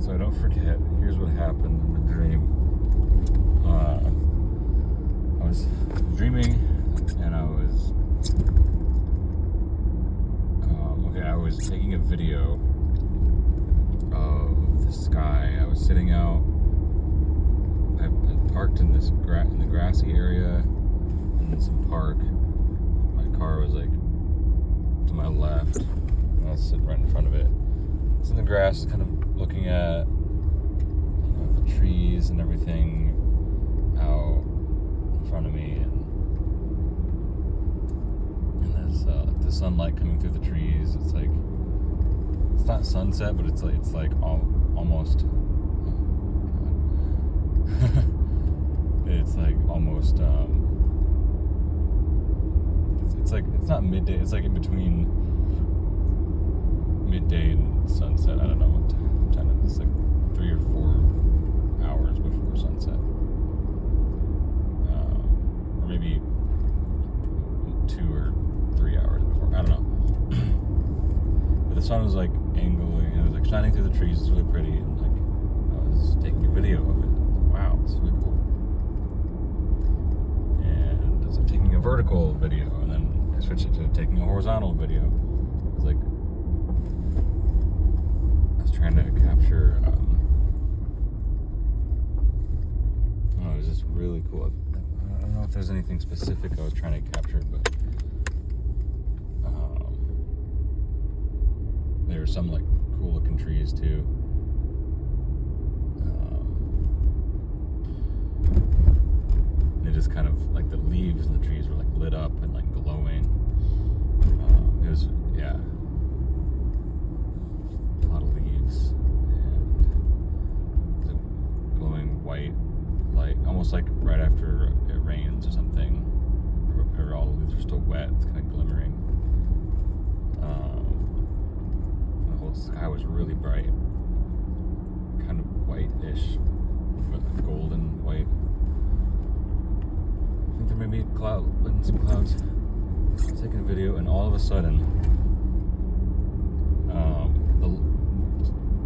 So I don't forget, here's what happened in the dream. I was dreaming, and I was taking a video of the sky. I was sitting out. I parked in this in the grassy area in some park. My car was like to my left, and I was sitting right in front of it. It's in the grass, kind of looking at the trees and everything out in front of me, and there's the sunlight coming through the trees. It's like, it's not sunset, but it's like almost. It's like almost. It's not midday. It's like in between midday and sunset. I don't know what time it is. It's like 3 or 4 hours before sunset, or maybe 2 or 3 hours before. I don't know. But the sun was like angling, and it was like shining through the trees. It's really pretty, and like I was taking a video of it. Wow, it's really cool. And I was like taking a vertical video, and then I switched it to taking a horizontal video. It was like I was trying to capture. It was just really cool. I don't know if there's anything specific I was trying to capture, but there were some like cool looking trees too. It just kind of like the leaves in the trees were like lit up and like glowing. It was, yeah, a lot of leaves and the glowing white light, almost like right after it rains or something, or all the leaves are still wet. It's kind of glimmering. The whole sky was really bright, kind of whitish, but golden white. I think there may be some clouds. I was taking a video, and all of a sudden,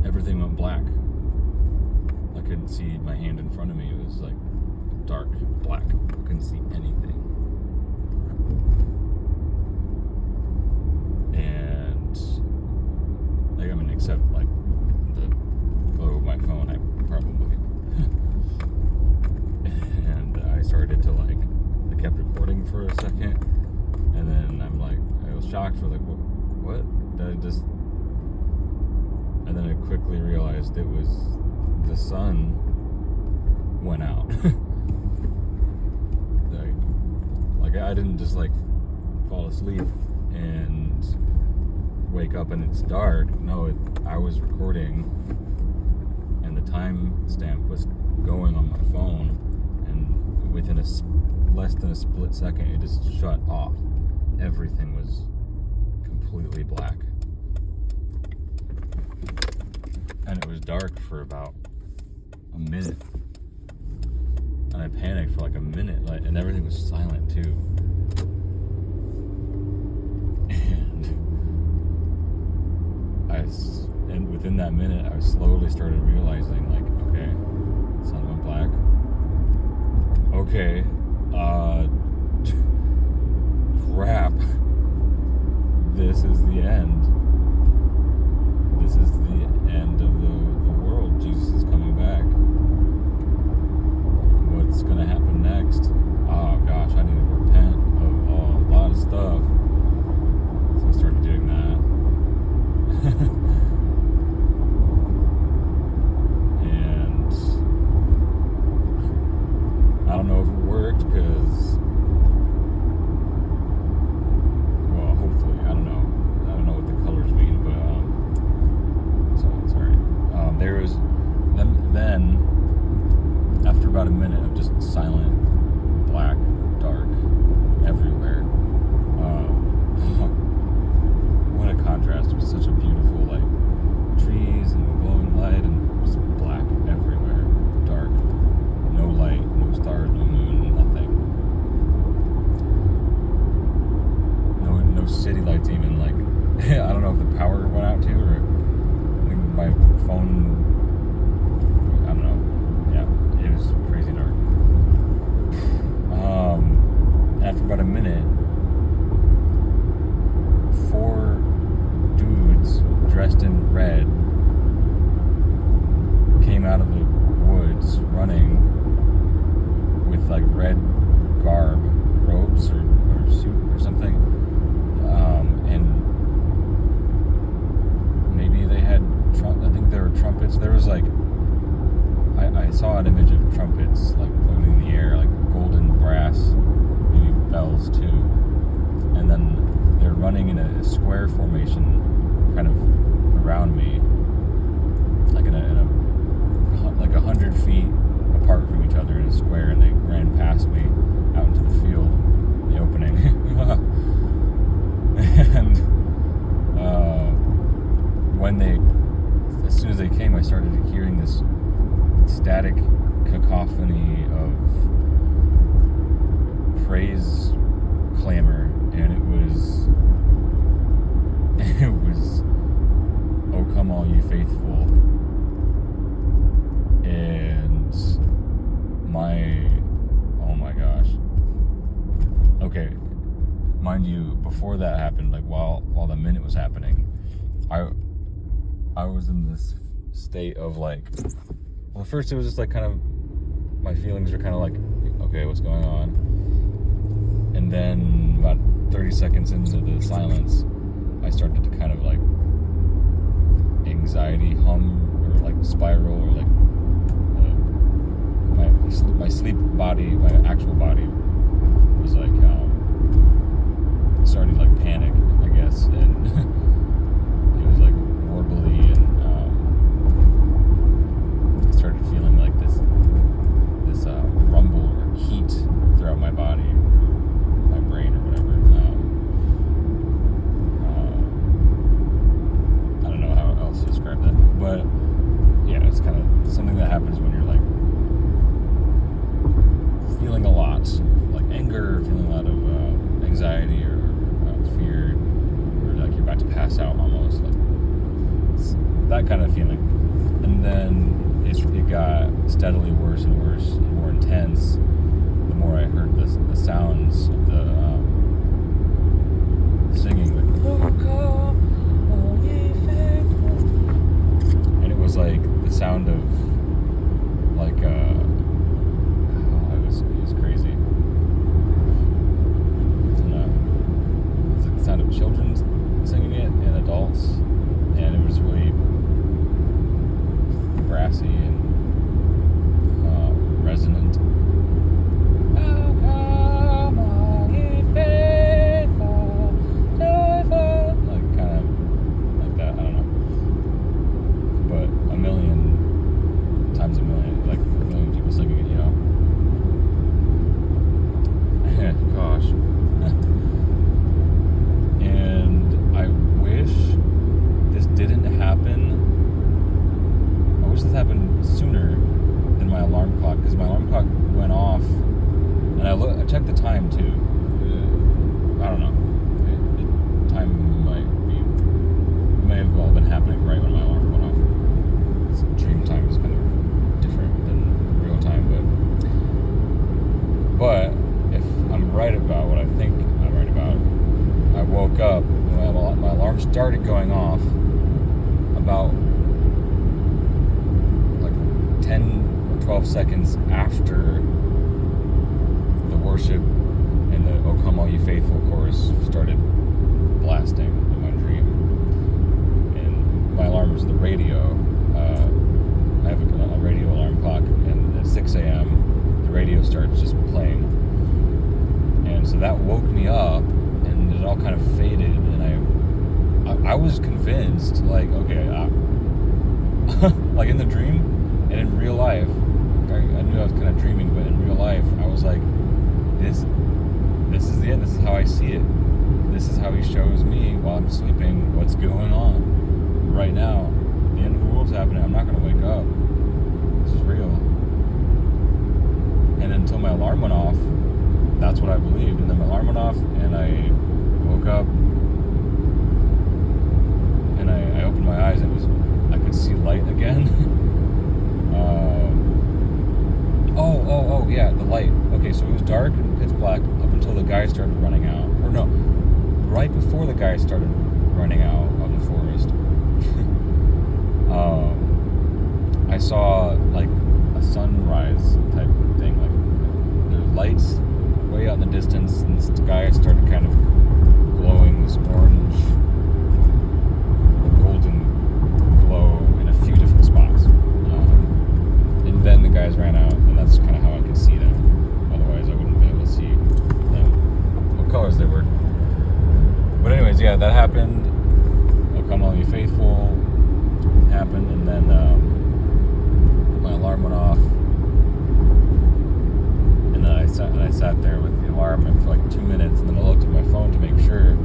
everything went black. I couldn't see my hand in front of me. It was like dark black. I couldn't see anything. And like, I mean, except like the glow of my phone, I probably. And I started to like. Kept recording for a second, and then I'm like, I was shocked for like, what? Did I just? And then I quickly realized it was the sun went out. like I didn't just like fall asleep and wake up and it's dark. No, I was recording, and the timestamp was going on my phone, and within less than a split second, it just shut off. Everything was completely black, and it was dark for about a minute, and I panicked for like a minute, and everything was silent too. And within that minute, I slowly started realizing, like, okay, the sun went black. Okay. Crap. This is the end. This is the end of the world. Jesus is coming back. What's gonna happen next? Oh gosh, I need to repent of a lot of stuff. So I started doing that. And I don't know if it worked, because, well, hopefully, I don't know what the colors mean, but sorry. There was then after about a minute of just silent, black, dark, everywhere. What a contrast! It was such a beautiful, like, trees and glowing light, and just black everywhere, dark, no light, no stars, no moon, nothing. No city lights even, like, I don't know if the power went out too, or I think my phone dressed in red came out of the woods running with like red garb, robes or suit or something, and maybe they had I think there were trumpets. There was like I saw an image of trumpets like floating in the air, like golden brass, maybe bells too, and then they're running in a square formation kind of around me, like in a like 100 feet apart from each other in a square, and they ran past me out into the field, the opening. And as soon as they came, I started hearing this static cacophony of praise clamor, and it was "O come all ye faithful," and oh my gosh. Okay, mind you, before that happened, like while the minute was happening, I was in this state of like, well, at first it was just like kind of, my feelings were kind of like, okay, what's going on? And then about 30 seconds into the silence, I started to kind of like anxiety hum or like spiral, or like my sleep body, my actual body was like starting to like panic, I guess, and it was like warbly, and I started feeling like this rumble or heat throughout my body, my brain or whatever. I don't know how else to describe that, but yeah, it's kind of something that happens when you're like feeling a lot of like anger, feeling a lot of anxiety or fear, or like you're about to pass out almost, like that kind of feeling. And then it got steadily worse and worse and more intense the more I heard the sounds of the singing, like "Oh come all ye faithful," and it was like the sound of like it was crazy. And, it was like the sound of children singing it and adults, and it was really brassy and resonant. Oh, come on, ye faithful, joyful. Like kind of like that. I don't know, but a million times a million, like a million people singing it, you know. Gosh. And I wish this didn't happen. I wish this happened sooner than my alarm clock, because my alarm clock went off, and I checked the time too. I don't know. The time may have all been happening right when my alarm went off. So dream time is kind of different than real time, but if I'm right about what I think I'm right about, I woke up, my alarm started going off about like 10 or 12 seconds after the worship and the "O come all ye faithful" chorus started blasting in my dream. And my alarm was the radio. I have a radio alarm clock, and at 6 a.m. the radio starts just playing. And so that woke me up, and it all kind of faded, and I was convinced, like, okay, like in the dream and in real life, I knew I was kind of dreaming, but in real life, I was like, this is the end. This is how I see it. This is how he shows me while I'm sleeping what's going on right now. The end of the world's happening. I'm not going to wake up. This is real. And until my alarm went off, that's what I believed. And then my alarm went off, and I woke up, and I opened my eyes, and I could see light again. Oh, yeah, the light. Okay, so it was dark and pitch black up until the guy started running out. Or no, right before the guy started running out of the forest. I saw like a sunrise type thing. Like there's lights way out in the distance, and the sky started kind of glowing this orange, golden glow in a few different spots. And then the guys ran out, and that's kind of how I could see them. Otherwise, I wouldn't be able to see them, what colors they were. But anyways, yeah, that happened. "O Come All You Faithful" happened, and then my alarm went off, and then I sat there with the alarm for like 2 minutes, and then I looked at my phone to make sure,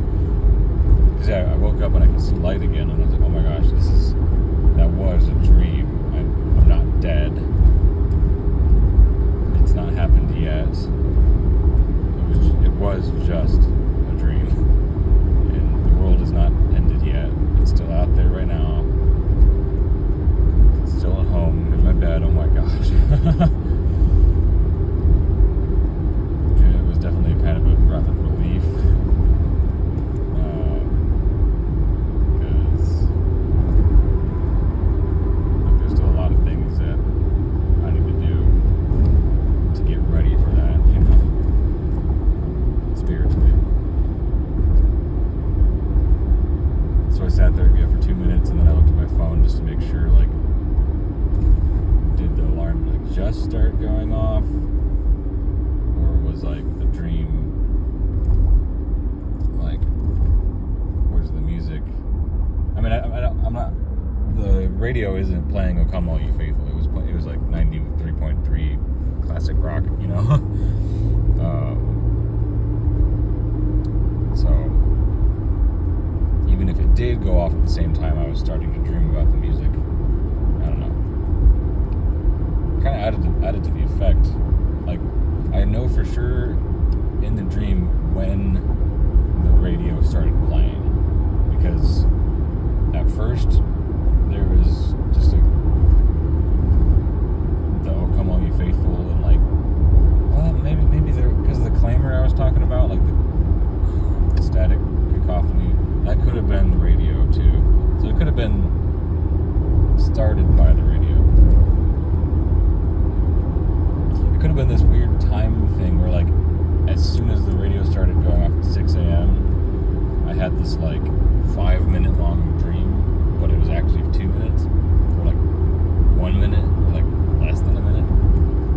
because I woke up and I could see light again, and I was like, oh my gosh, that was a dream. I'm not dead. It's not happened yet. It was just a dream, and the world has not ended yet. It's still out there right now. It's still at home in my bed. Oh my gosh. It was definitely kind of a breath of relief. Because there's still a lot of things that I need to do to get ready for that, spiritually. So I sat there for 2 minutes, and then I looked at my phone just to make sure, like, did the alarm just start going off, or was like the dream, like, where's the music? I mean, I'm not. The radio isn't playing "O Come All You Faithful." It was like 93.3 classic rock, So even if it did go off at the same time I was starting to dream about the music, I don't know. Kind of added to the effect. Like, I know for sure in the dream when the radio started playing, because at first there was just the "O Come All You Faithful" and like, well, maybe there, because of the clamor I was talking about, like the static cacophony, that could have been the radio too. So it could have been started by the radio. It could have been this weird time thing where, like, as soon as the radio started going off at 6 a.m., I had this like 5 minute long dream, but it was actually 2 minutes, or like 1 minute, or like less than a minute.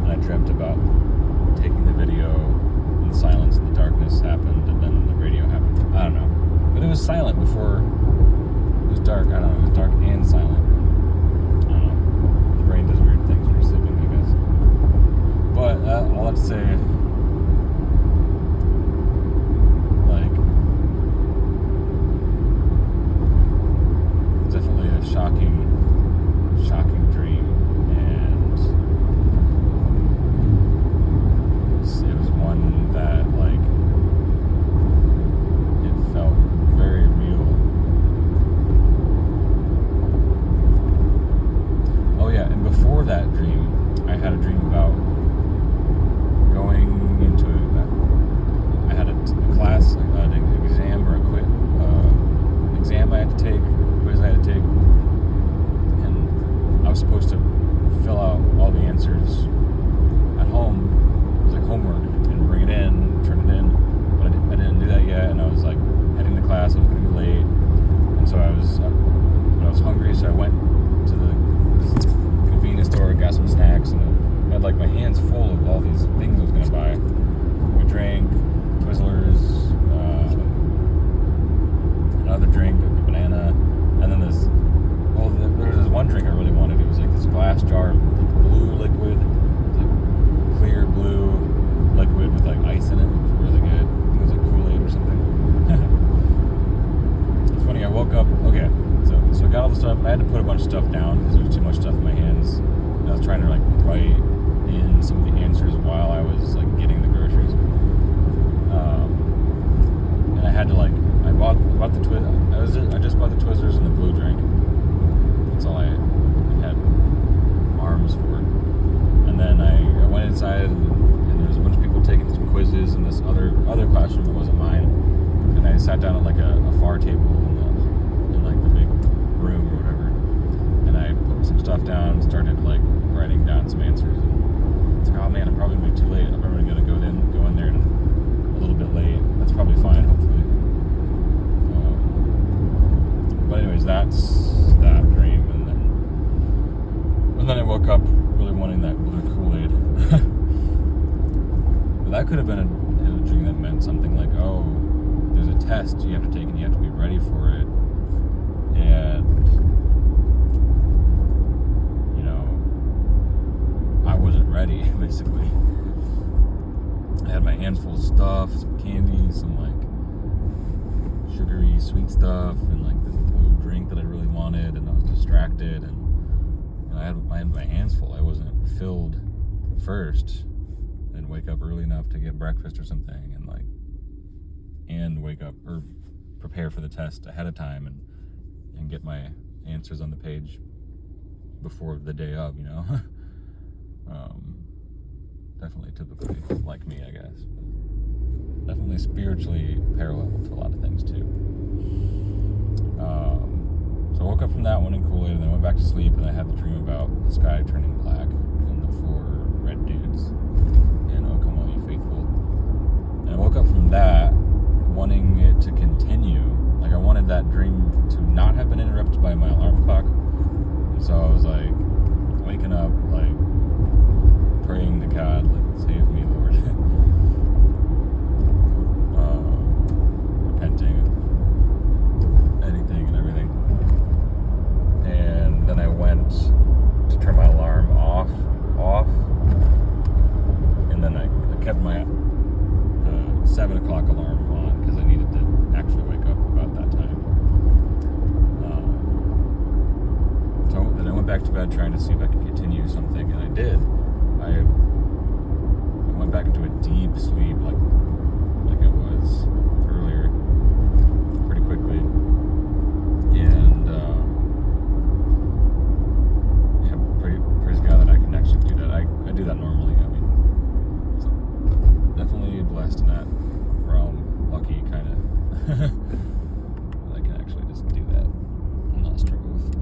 And I dreamt about taking the video, and the silence and the darkness happened, and then the radio happened. I don't know. But it was silent before it was dark. I don't know. It was dark and silent. I don't know. The brain does weird things when you're sleeping, I guess. But all that to say, like, it's definitely a shocking dream, and it was one that, like, it felt very real. Oh yeah, and before that dream, I had a dream about going into I had a class, an exam or an exam I had to take, a quiz I had to take, and I was supposed to fill out all the answers at home. It was like homework, and bring it in, turn it in, but I didn't do that yet, and I was like heading to class. I was going to be late, and so I was hungry, so I went to the convenience store, got some snacks, and I had like my hands full of all these things I was going to buy. We drank Twizzlers, another drink, a banana, and then there was this one drink I really wanted. It was like this glass jar of blue liquid, like clear blue liquid with like ice in it. It was really good. It was like Kool-Aid or something. It's funny, I woke up, okay, so I got all the stuff, and I had to put a bunch of stuff down because there was too much stuff in my hands, and I was trying to like write in some of the answers while I was like getting the groceries. And I had to like, I just bought the Twizzlers and the blue drink. That's all I had arms for. And then I went inside, and there was a bunch of people taking some quizzes in this other classroom that wasn't mine. And I sat down at like a far table in like the big room or whatever. And I put some stuff down, started like writing down some answers. And it's like, oh man, I'm probably gonna be too late. I'm probably gonna go in there and a little bit late. That's probably fine, hopefully. But anyways, that's that dream, and then I woke up really wanting that blue Kool-Aid. But that could have been a dream that meant something like, oh, there's a test you have to take and you have to be ready for it. And, you know, I wasn't ready, basically. I had my hands full of stuff, some candy, some like sugary sweet stuff, and like this blue drink that I really wanted, and I was distracted, and I had my hands full. I wasn't filled first. I didn't wake up early enough to get breakfast or something, and wake up or prepare for the test ahead of time and get my answers on the page before the day of, you know. Definitely typically like me, I guess. But definitely spiritually parallel to a lot of things too. So I woke up from that one in Kool-Aid, and then went back to sleep, and I had the dream about the sky turning black and the 4 red dudes, and oh come all you faithful. And I woke up from that wanting it to continue. Like I wanted that dream to not have been interrupted by my alarm clock. And so I was like waking up, like praying to God, like save me, Lord. Repenting, anything and everything. And then I went to turn my alarm off, and then I kept my 7 o'clock alarm on because I needed to actually wake up about that time. So then I went back to bed trying to see if I could continue something, and I did. I went back into a deep sleep like I was earlier, pretty quickly, and yeah, praise God that I can actually do that. I do that normally. I mean, so definitely blessed in that realm, lucky kind of. I can actually just do that and not struggle with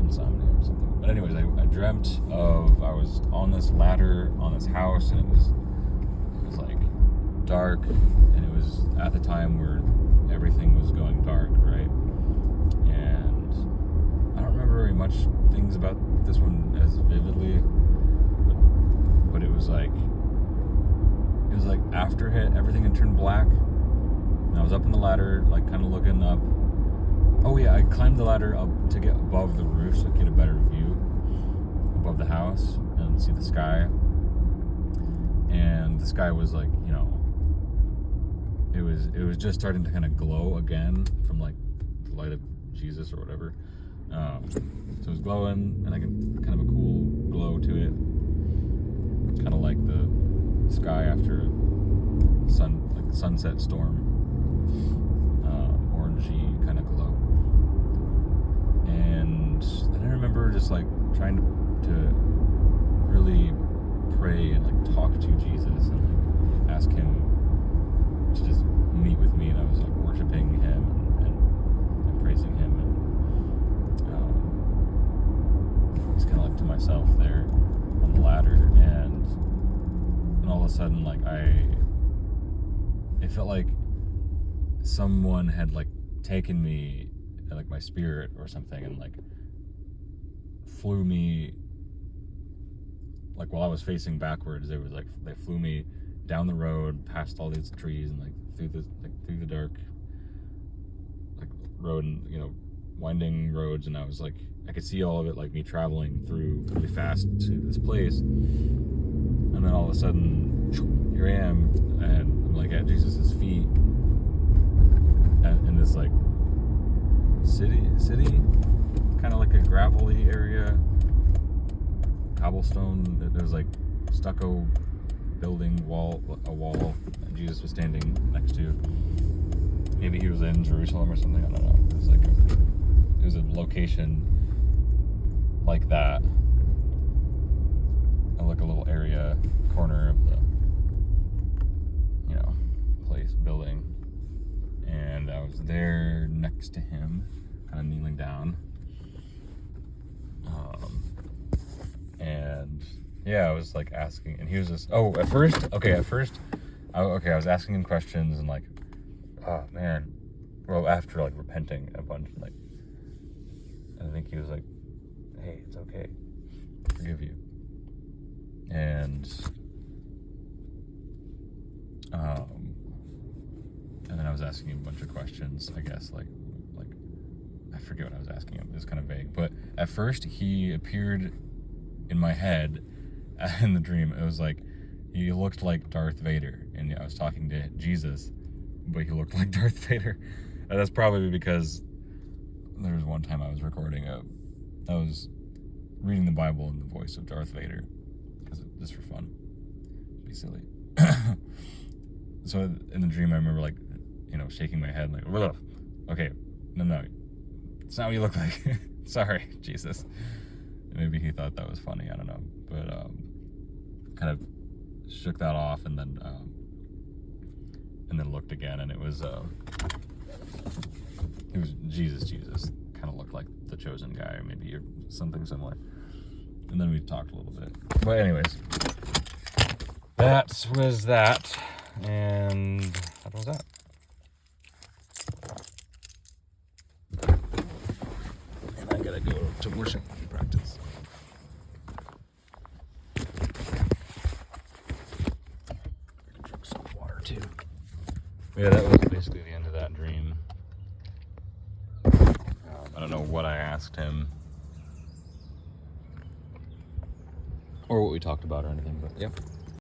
insomnia or something. But anyways, I dreamt of, I was on this ladder on this house, and it was like dark, and it was at the time where everything was going dark, right? And I don't remember very much things about this one as vividly, but it was like after everything had turned black, and I was up in the ladder, like kind of looking up. Oh yeah, I climbed the ladder up to get above the roof so I could get a better view above the house and see the sky. And the sky was like, you know, it was just starting to kind of glow again from like the light of Jesus or whatever. So it was glowing, and I got kind of a cool glow to it, kind of like the sky after sunset storm, orangey kind of glow. And then I remember just like trying to really pray and like talk to Jesus and like ask him to just meet with me, and I was like worshiping him and praising him, and just kind of like to myself there on the ladder, and all of a sudden like it felt like someone had like taken me, like my spirit or something, and like flew me, like while I was facing backwards, they flew me down the road past all these trees and like through the dark like road, and you know, winding roads, and I was like, I could see all of it, like me traveling through really fast to this place, and then all of a sudden here I am, and I'm like at Jesus' feet in this like city, kind of like a gravelly area, cobblestone. There's like stucco building a wall that Jesus was standing next to. Maybe he was in Jerusalem or something, I don't know. It was a location like that, and like a little area, corner of the, you know, place, building. And I was there next to him, kind of kneeling down. Yeah, I was like asking, and he was just, oh, at first, I was asking him questions and like, oh man, well, after like repenting a bunch, like, and I think he was like, hey, it's okay, I forgive you. And then I was asking him a bunch of questions, I guess, like I forget what I was asking him. It was kind of vague, but at first he appeared in my head in the dream. It was like he looked like Darth Vader, and I was talking to Jesus, but he looked like Darth Vader. And that's probably because there was one time I was reading the Bible in the voice of Darth Vader, just for fun, be silly. So in the dream, I remember like, shaking my head like, "Whoa, okay, no, it's not what you look like." Sorry, Jesus. Maybe he thought that was funny. I don't know, but kind of shook that off, and then looked again, and it was Jesus. Jesus kind of looked like the chosen guy, or maybe something similar. And then we talked a little bit. But anyways, that was that, and that was that. And I gotta go to worship practice. I can drink some water too. Yeah, that was basically the end of that dream. I don't know what I asked him or what we talked about or anything, but yeah.